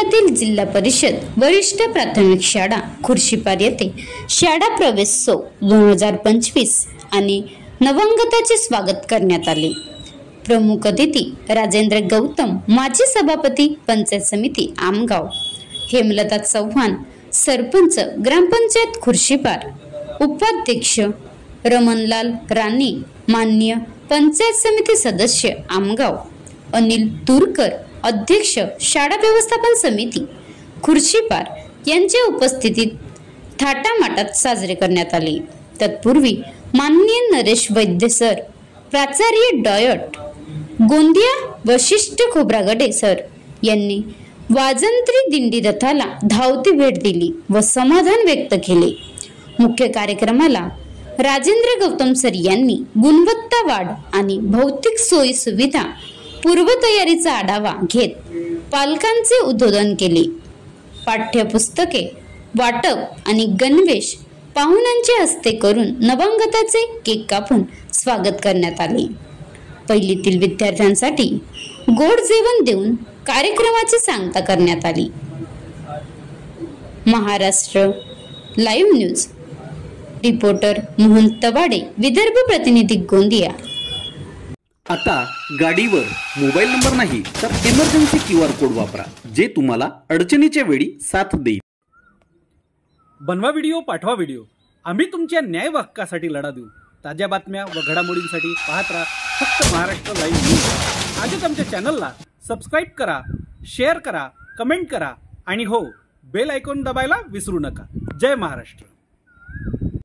तालुक्यातील जिल्हा परिषद वरिष्ठ प्राथमिक शाळा खुर्शीपार येथे शाळा प्रवेशोत्सव 2025 आणि नवागताचे स्वागत करण्यात आले। प्रमुख अतिथी राजेंद्र गौतम, माजी सभापती पंचायत समिती आमगाव, हेमलता चव्हाण सरपंच ग्रामपंचायत खुर्शीपार, उपाध्यक्ष रमणलाल राणे, मान्य पंचायत समिती सदस्य आमगाव, अनिल तुरकर अध्यक्ष शाळा व्यवस्थापन समिती खुर्शीपार यांच्या उपस्थितीत थाटामाटात साजरे करण्यात आले। तत्पूर्वी माननीय नरेश वैद्य सर, प्राचार्य डॉयट गोंदिया वशिष्ठ खोब्रागडे सर यांनी वाजंत्री दिंडी रथाला धावती भेट दिली व समाधान व्यक्त केले। मुख्य कार्यक्रमाला राजेंद्र गौतम सर यांनी गुणवत्ता वाढ आणि भौतिक सोयी सुविधा पूर्वतयारीचा आढावा घेत पालकांचे उद्बोधन केले। पाठ्यपुस्तके वाटप आणि गणवेश पाहुण्यांच्या हस्ते करून नवागताचे केक कापून स्वागत करण्यात आले। पहिलीतील विद्यार्थ्यांसाठी गोड जेवण देऊन कार्यक्रमाची सांगता करण्यात आली। Maharashtra live news reporter Mohan Tawade, Vidarbha प्रतिनिधी गोंदिया। आता गाडीवर मोबाईल नंबर नाही तर इमर्जन्सी QR कोड वापरा, जे तुम्हाला अडचणीच्या वेळी साथ देईल। बनवा व्हिडिओ, पाठवा व्हिडिओ, आम्ही तुमच्या न्याय हक्कासाठी लढा देऊ। ताज्या बातम्या व घडामोडींसाठी पाहत राहा फक्त महाराष्ट्र लाईव्ह न्यूज। आजच आमच्या चॅनलला सबस्क्राईब करा, शेअर करा, कमेंट करा आणि हो, बेल आयकॉन दाबायला विसरू नका। जय महाराष्ट्र।